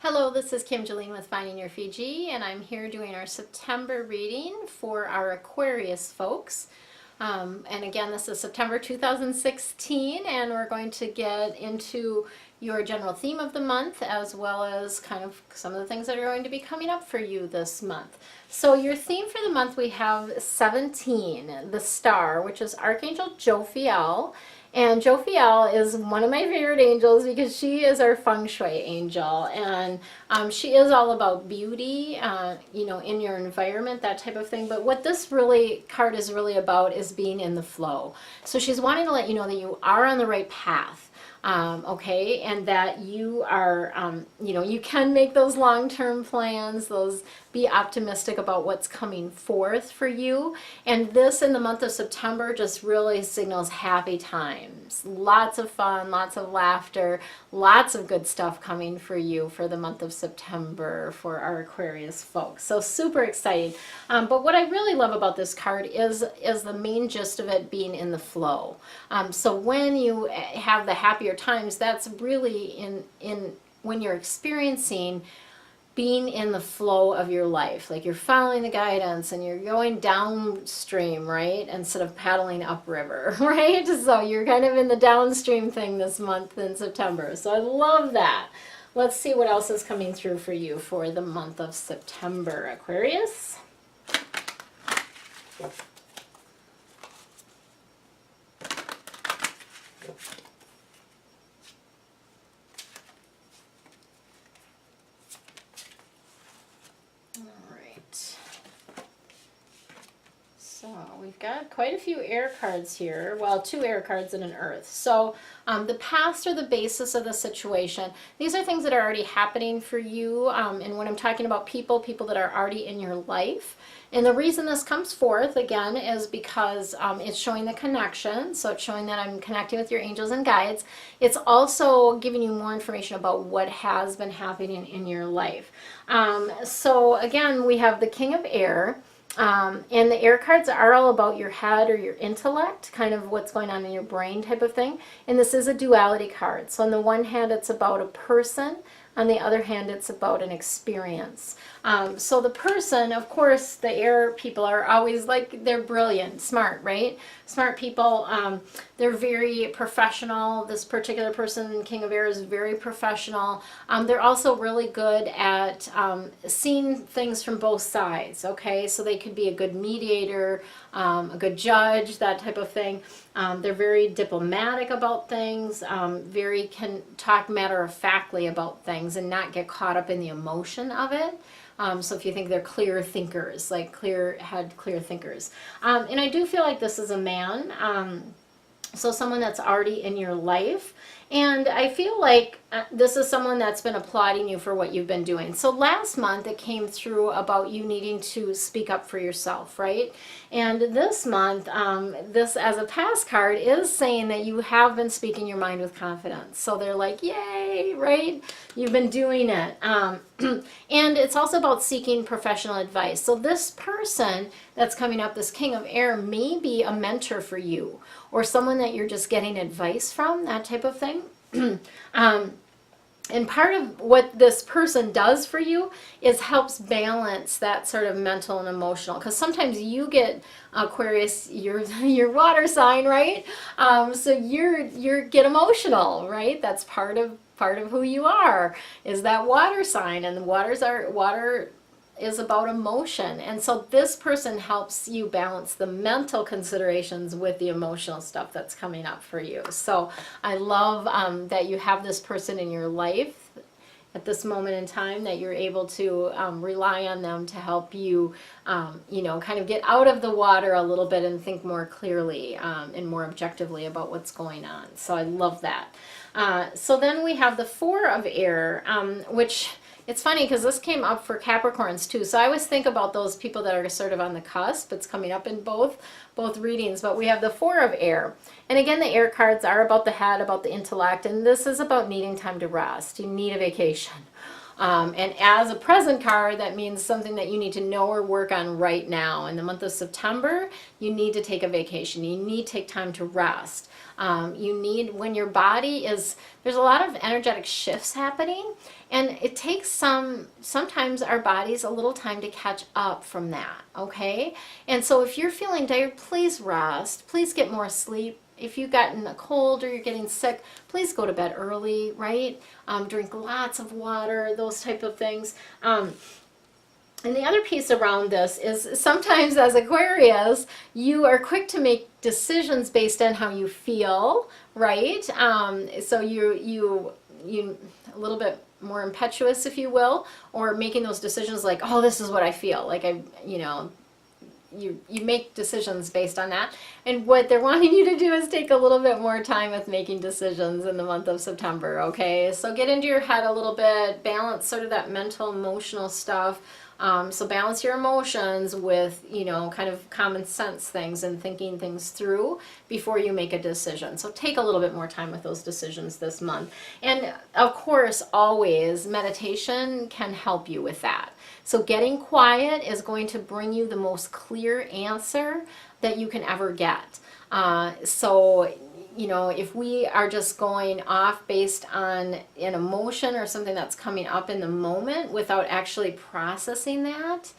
Hello, this is Kim Jolene with Finding Your Fiji, and I'm here doing our September reading for our Aquarius folks. And again, this is September 2016, and we're going to get into your general theme of the month, as well as kind of some of the things that are going to be coming up for you this month. So your theme for the month, we have 17, the star, which is Archangel Jophiel. And Jophiel is one of my favorite angels because she is our feng shui angel, and she is all about beauty, in your environment, that type of thing. But what this card is really about is being in the flow. So she's wanting to let you know that you are on the right path. Okay, and that you are, you can make those long-term plans, be optimistic about what's coming forth for you. And this in the month of September just really signals happy times. Lots of fun, lots of laughter, lots of good stuff coming for you for the month of September for our Aquarius folks. So super exciting. But what I really love about this card is the main gist of it being in the flow. So when you have the happier times, that's really in when you're experiencing being in the flow of your life, like you're following the guidance and you're going downstream, right, instead of paddling upriver, right? So you're kind of in the downstream thing this month in September. So I love that. Let's see what else is coming through for you for the month of September, Aquarius. So we've got quite a few air cards here. Well, 2 air cards and an earth. So the past or the basis of the situation. These are things that are already happening for you. And when I'm talking about people that are already in your life. And the reason this comes forth, again, is because it's showing the connection. So it's showing that I'm connecting with your angels and guides. It's also giving you more information about what has been happening in your life. So again, we have the King of Air. And the air cards are all about your head or your intellect, kind of what's going on in your brain type of thing. And this is a duality card. So on the one hand, it's about a person. On the other hand, it's about an experience. So the person, of course, the air people are always like, they're brilliant, smart, right? Smart people. They're very professional. This particular person, King of Air, is very professional. They're also really good at seeing things from both sides, okay? So they could be a good mediator, a good judge, that type of thing. They're very diplomatic about things, can talk matter-of-factly about things and not get caught up in the emotion of it. So if you think they're clear thinkers, like clear thinkers. And I do feel like this is a man, so someone that's already in your life. And I feel like this is someone that's been applauding you for what you've been doing. So last month it came through about you needing to speak up for yourself, right? And this month, this as a past card is saying that you have been speaking your mind with confidence. So they're like, yay, right? You've been doing it. And it's also about seeking professional advice. So this person that's coming up, this King of Air, may be a mentor for you or someone that you're just getting advice from, that type of thing. And part of what this person does for you is helps balance that sort of mental and emotional. Because sometimes you get, Aquarius, your water sign, right? So you get emotional, right? That's part of who you are, is that water sign. And the water is about emotion. And so this person helps you balance the mental considerations with the emotional stuff that's coming up for you. So I love that you have this person in your life at this moment in time, that you're able to rely on them to help you, kind of get out of the water a little bit and think more clearly and more objectively about what's going on. So I love that. So then we have the 4 of Air, which... It's funny because this came up for Capricorns too. So I always think about those people that are sort of on the cusp. It's coming up in both readings. But we have the 4 of Air. And again, the air cards are about the head, about the intellect. And this is about needing time to rest. You need a vacation. And as a present card, that means something that you need to know or work on right now. In the month of September, you need to take a vacation. You need to take time to rest. You need, when your body is, there's a lot of energetic shifts happening, and it takes sometimes our bodies a little time to catch up from that, okay? And so if you're feeling tired, please rest. Please get more sleep. If you've gotten a cold or you're getting sick, please go to bed early, right? Drink lots of water, those type of things. And the other piece around this is sometimes as Aquarius, you are quick to make decisions based on how you feel, right? So you a little bit more impetuous, if you will, or making those decisions like, oh, this is what I feel. Like you make decisions based on that. And what they're wanting you to do is take a little bit more time with making decisions in the month of September, okay? So get into your head a little bit, balance sort of that mental, emotional stuff. So balance your emotions with, kind of common sense things and thinking things through before you make a decision. So take a little bit more time with those decisions this month. And of course, always meditation can help you with that. So getting quiet is going to bring you the most clear answer that you can ever get. If we are just going off based on an emotion or something that's coming up in the moment without actually processing that,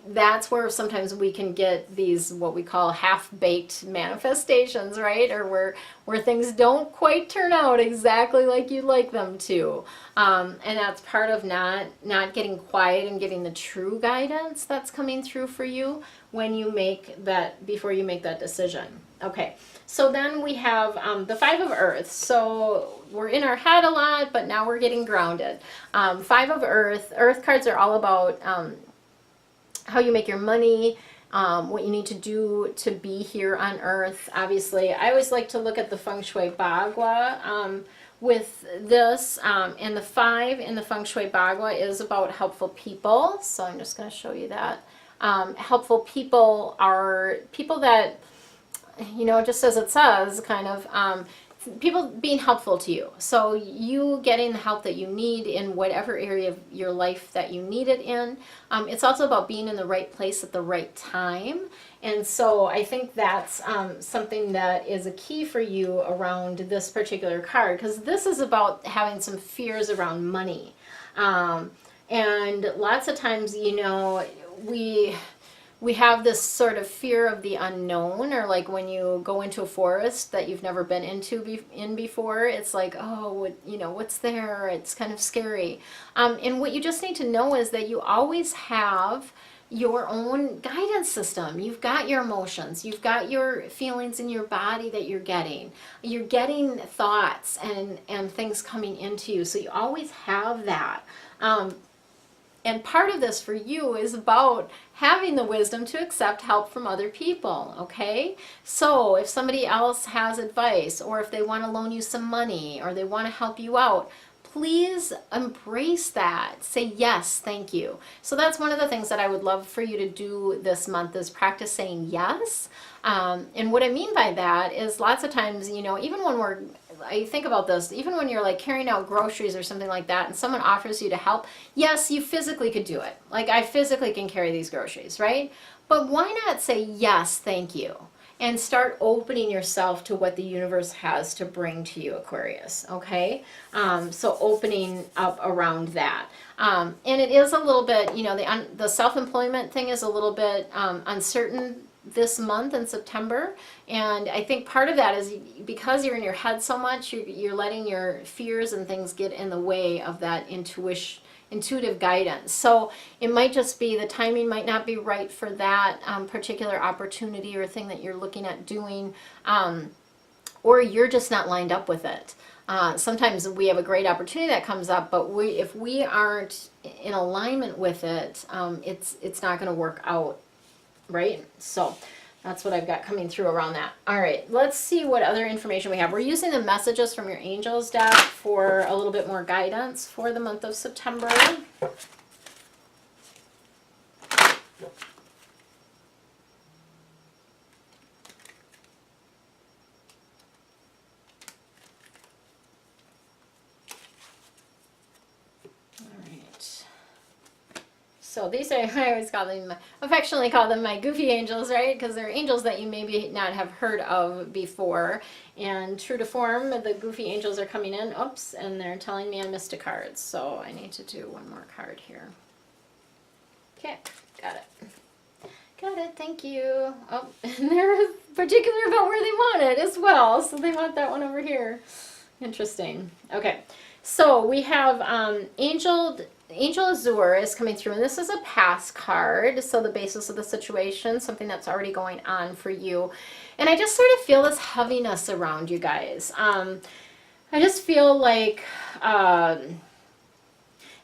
that's where sometimes we can get these what we call half-baked manifestations, right? Or where things don't quite turn out exactly like you'd like them to. And that's part of not getting quiet and getting the true guidance that's coming through for you when you make that, before you make that decision. Okay, so then we have the Five of Earth. So we're in our head a lot, but now we're getting grounded. Five of Earth. Earth cards are all about how you make your money, what you need to do to be here on Earth. Obviously, I always like to look at the Feng Shui Bagua with this, and the 5 in the Feng Shui Bagua is about helpful people. So I'm just going to show you that. Helpful people are people that, just as it says, kind of people being helpful to you. So you getting the help that you need in whatever area of your life that you need it in. It's also about being in the right place at the right time. And so I think that's something that is a key for you around this particular card, because this is about having some fears around money. And lots of times, we have this sort of fear of the unknown, or like when you go into a forest that you've never been in before, it's like, oh, what's there? It's kind of scary. And what you just need to know is that you always have your own guidance system. You've got your emotions, you've got your feelings in your body that you're getting. You're getting thoughts and things coming into you. So you always have that. And part of this for you is about having the wisdom to accept help from other people, okay? So if somebody else has advice, or if they want to loan you some money, or they want to help you out, please embrace that. Say yes, thank you. So that's one of the things that I would love for you to do this month, is practice saying yes. And what I mean by that is lots of times, even when I think about this, even when you're like carrying out groceries or something like that and someone offers you to help, yes, you physically could do it. Like, I physically can carry these groceries, right? But why not say yes, thank you? And start opening yourself to what the universe has to bring to you, Aquarius, okay? So opening up around that. And it is a little bit, the self-employment thing is a little bit uncertain this month in September, and I think part of that is because you're in your head so much, you're letting your fears and things get in the way of that intuitive guidance. So it might just be the timing might not be right for that particular opportunity or thing that you're looking at doing, or you're just not lined up with it. Sometimes we have a great opportunity that comes up, but if we aren't in alignment with it, it's not going to work out. Right? So that's what I've got coming through around that. All right, let's see what other information we have. We're using the messages from your angels deck for a little bit more guidance for the month of September. All right. So these are, I always call them, affectionately call them my goofy angels, right? Because they're angels that you maybe not have heard of before. And true to form, the goofy angels are coming in. Oops, and they're telling me I missed a card. So I need to do one more card here. Okay, got it. Got it, thank you. Oh, and they're particular about where they want it as well. So they want that one over here. Interesting. Okay, so we have Angel Azure is coming through, and this is a pass card, so the basis of the situation, something that's already going on for you. And I just sort of feel this heaviness around you guys. I just feel like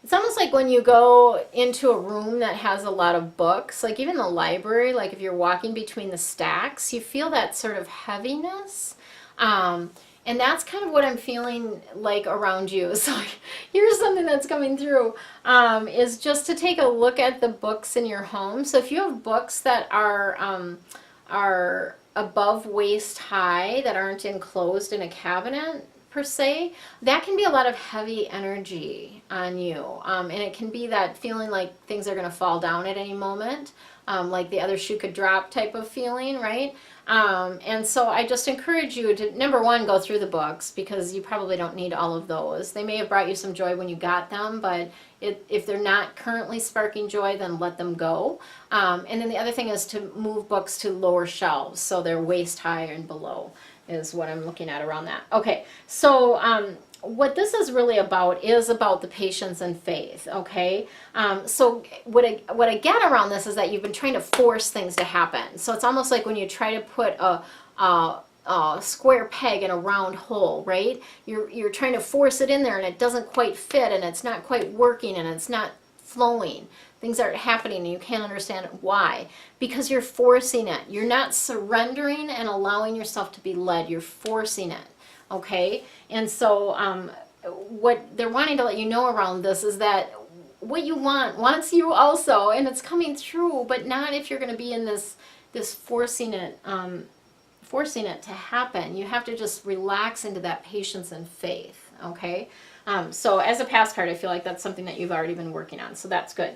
it's almost like when you go into a room that has a lot of books, like even the library, like if you're walking between the stacks, you feel that sort of heaviness. And that's kind of what I'm feeling like around you. So here's something that's coming through, is just to take a look at the books in your home. So if you have books that are above waist high, that aren't enclosed in a cabinet per se, that can be a lot of heavy energy on you. And it can be that feeling like things are going to fall down at any moment, like the other shoe could drop type of feeling, right? And so I just encourage you to, number one, go through the books, because you probably don't need all of those. They may have brought you some joy when you got them, but if they're not currently sparking joy, then let them go. And then the other thing is to move books to lower shelves, so they're waist high and below is what I'm looking at around that. Okay, so what this is really about is about the patience and faith, okay? So what I get around this is that you've been trying to force things to happen. So it's almost like when you try to put a square peg in a round hole, right? You're trying to force it in there, and it doesn't quite fit, and it's not quite working, and it's not flowing. Things aren't happening, and you can't understand why. Because you're forcing it. You're not surrendering and allowing yourself to be led. You're forcing it. Okay, and so what they're wanting to let you know around this is that what you want wants you also, and it's coming through, but not if you're going to be in this forcing it to happen. You have to just relax into that patience and faith. Okay, so as a past card, I feel like that's something that you've already been working on, so that's good.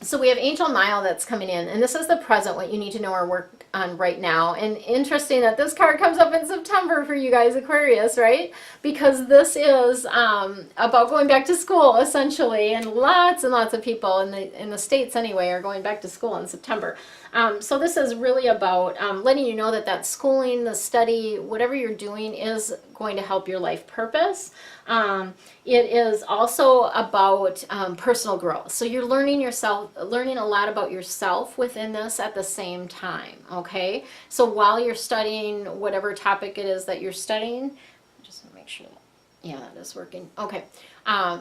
So we have Angel Nile that's coming in, and this is the present, what you need to know or work on right now. And interesting that this card comes up in September for you guys, Aquarius, right? Because this is about going back to school, essentially, and lots of people in the States anyway are going back to school in September. So this is really about letting you know that schooling, the study, whatever you're doing is going to help your life purpose. It is also about personal growth. So you're learning a lot about yourself within this at the same time, okay? So while you're studying whatever topic it is that you're studying, just want to make sure that, yeah, that is working. Okay.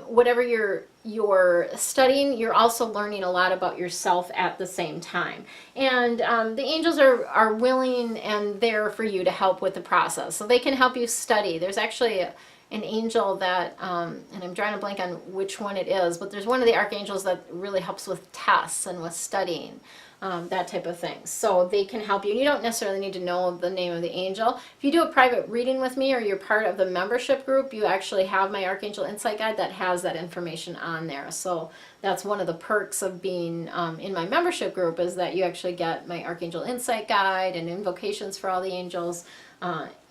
Whatever you're studying, you're also learning a lot about yourself at the same time. And the angels are willing and there for you to help with the process. So they can help you study. There's actually an angel that, and I'm drawing a blank on which one it is, but there's one of the archangels that really helps with tests and with studying, that type of thing. So they can help you. You don't necessarily need to know the name of the angel. If you do a private reading with me or you're part of the membership group, you actually have my Archangel Insight Guide that has that information on there. So that's one of the perks of being in my membership group, is that you actually get my Archangel Insight Guide and invocations for all the angels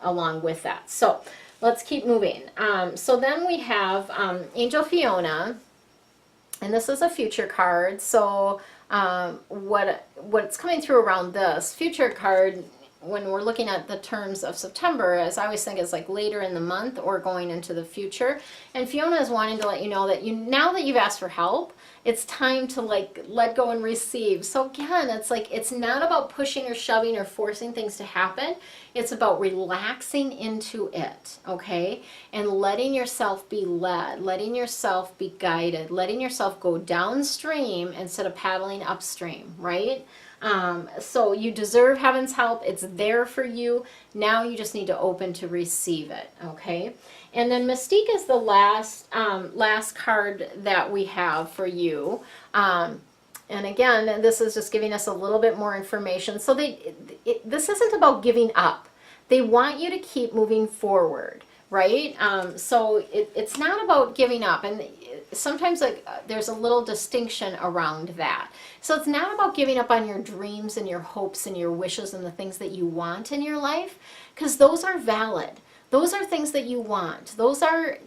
along with that. So let's keep moving. So then we have Angel Fiona, and this is a future card. So what's coming through around this future card, when we're looking at the terms of September, as I always think, is like later in the month or going into the future. And Fiona is wanting to let you know that now that you've asked for help, it's time to like let go and receive. So again, it's like, it's not about pushing or shoving or forcing things to happen. It's about relaxing into it, okay? And letting yourself be led, letting yourself be guided, letting yourself go downstream instead of paddling upstream, right? So you deserve heaven's help. It's there for you. Now you just need to open to receive it, okay? And then Mystique is the last card that we have for you. And again, this is just giving us a little bit more information. So this isn't about giving up. They want you to keep moving forward. right? So it's not about giving up. And sometimes like there's a little distinction around that. So it's not about giving up on your dreams and your hopes and your wishes and the things that you want in your life, because those are valid. Those are things that you want. Those are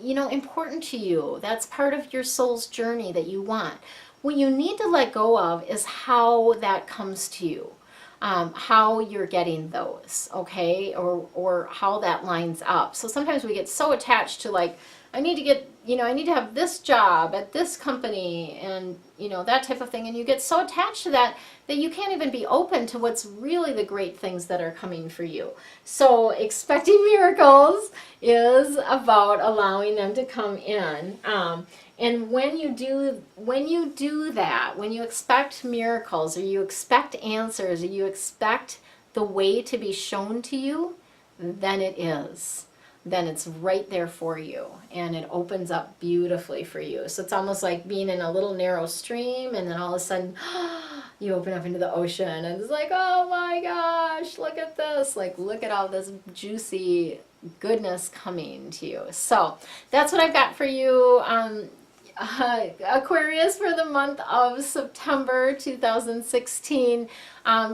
important to you. That's part of your soul's journey that you want. What you need to let go of is how that comes to you. How you're getting those, okay, or how that lines up. So sometimes we get so attached to like, I need to have this job at this company and, that type of thing. And you get so attached to that you can't even be open to what's really the great things that are coming for you. So expecting miracles is about allowing them to come in. And when you do that, when you expect miracles, or you expect answers, or you expect the way to be shown to you, then it is. Then it's right there for you, and it opens up beautifully for you. So it's almost like being in a little narrow stream, and then all of a sudden you open up into the ocean, and it's like, oh my gosh, look at this. Like, look at all this juicy goodness coming to you. So that's what I've got for you, Aquarius, for the month of September 2016.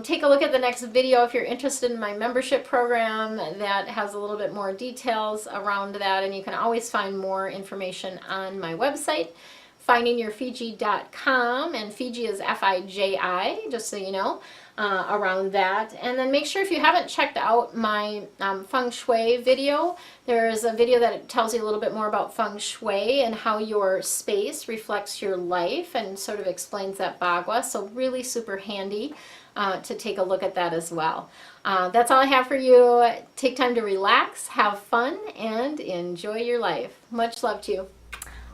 Take a look at the next video if you're interested in my membership program that has a little bit more details around that, and you can always find more information on my website, findingyourfiji.com, and Fiji is F-I-J-I, just so you know, around that. And then make sure, if you haven't checked out my feng shui video, there's a video that tells you a little bit more about feng shui and how your space reflects your life, and sort of explains that bagua. So really super handy to take a look at that as well. That's all I have for you. Take time to relax, have fun, and enjoy your life. Much love to you.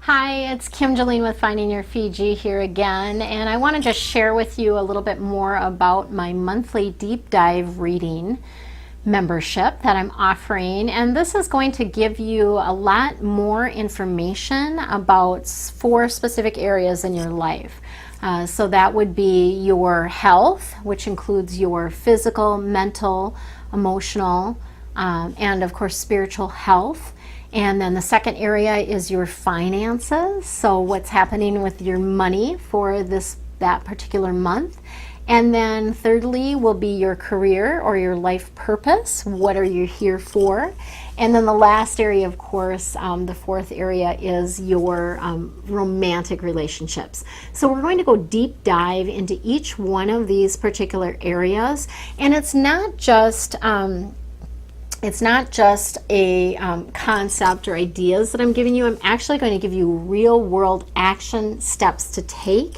Hi, it's Kim Jolene with Finding Your Fiji here again, and I want to just share with you a little bit more about my monthly deep dive reading membership that I'm offering. And this is going to give you a lot more information about 4 specific areas in your life. So that would be your health, which includes your physical, mental, emotional, and of course spiritual health. And then the second area is your finances, so what's happening with your money for that particular month. And then thirdly will be your career or your life purpose. What are you here for? And then the last area, of course, the 4th area, is your romantic relationships. So we're going to go deep dive into each one of these particular areas. And it's not just a concept or ideas that I'm giving you. I'm actually going to give you real world action steps to take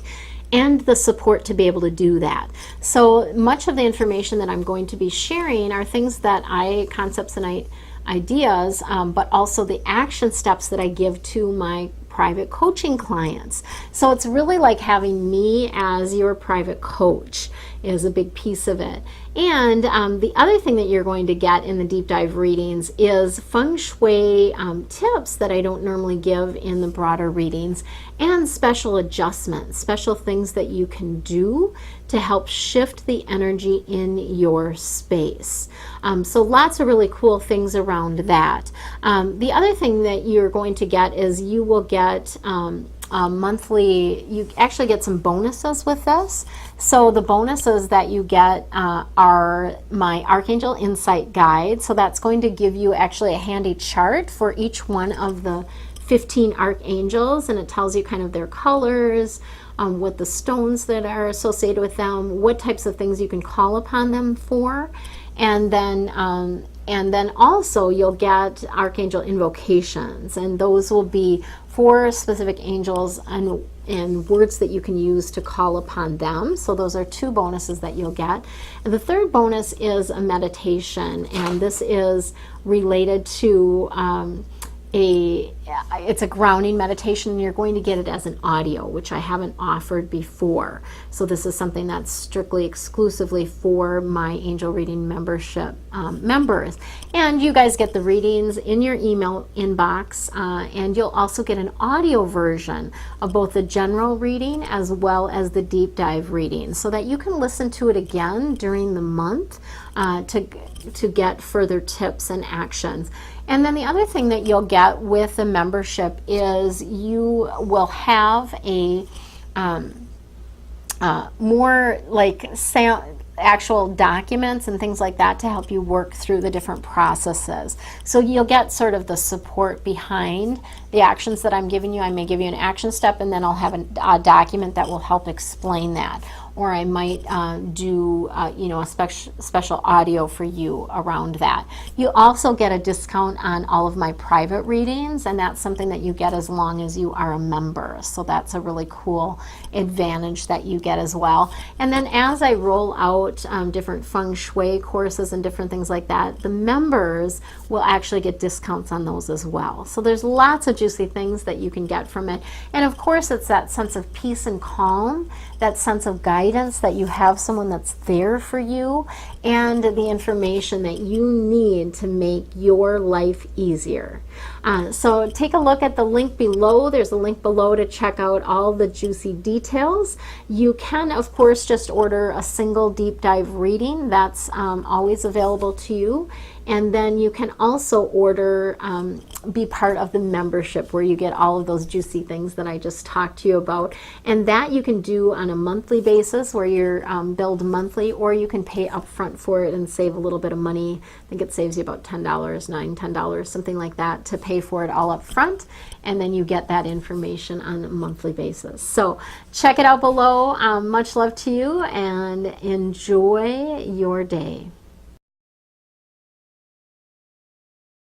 and the support to be able to do that. So much of the information that I'm going to be sharing are things that concepts and ideas, but also the action steps that I give to my private coaching clients. So it's really like having me as your private coach is a big piece of it. And the other thing that you're going to get in the deep dive readings is feng shui tips that I don't normally give in the broader readings, and special adjustments, special things that you can do to help shift the energy in your space. So lots of really cool things around that. The other thing that you're going to get is you will get monthly, you actually get some bonuses with this. So the bonuses that you get are my Archangel Insight Guide. So that's going to give you actually a handy chart for each one of the 15 archangels, and it tells you kind of their colors, what the stones that are associated with them, what types of things you can call upon them for. And then also you'll get archangel invocations, and those will be for specific angels and words that you can use to call upon them. So those are 2 bonuses that you'll get. And the third bonus is a meditation, and this is related to it's a grounding meditation, and you're going to get it as an audio, which I haven't offered before. So this is something that's strictly exclusively for my angel reading membership members. And you guys get the readings in your email inbox, and you'll also get an audio version of both the general reading as well as the deep dive reading, so that you can listen to it again during the month to get further tips and actions. And then the other thing that you'll get with the membership is you will have a more like actual documents and things like that to help you work through the different processes. So you'll get sort of the support behind the actions that I'm giving you. I may give you an action step and then I'll have a document that will help explain that. Or I might do a special audio for you around that. You also get a discount on all of my private readings, and that's something that you get as long as you are a member. So that's a really cool advantage that you get as well. And then as I roll out different feng shui courses and different things like that, the members will actually get discounts on those as well. So there's lots of juicy things that you can get from it. And of course, it's that sense of peace and calm, that sense of guidance, that you have someone that's there for you, and the information that you need to make your life easier. So take a look at the link below. There's a link below to check out all the juicy details. You can, of course, just order a single deep dive reading. That's always available to you. And then you can also order, be part of the membership where you get all of those juicy things that I just talked to you about. And that you can do on a monthly basis where you're billed monthly, or you can pay upfront for it and save a little bit of money. I think it saves you about $10, $10, something like that, to pay for it all up front. And then you get that information on a monthly basis. So check it out below. Much love to you and enjoy your day.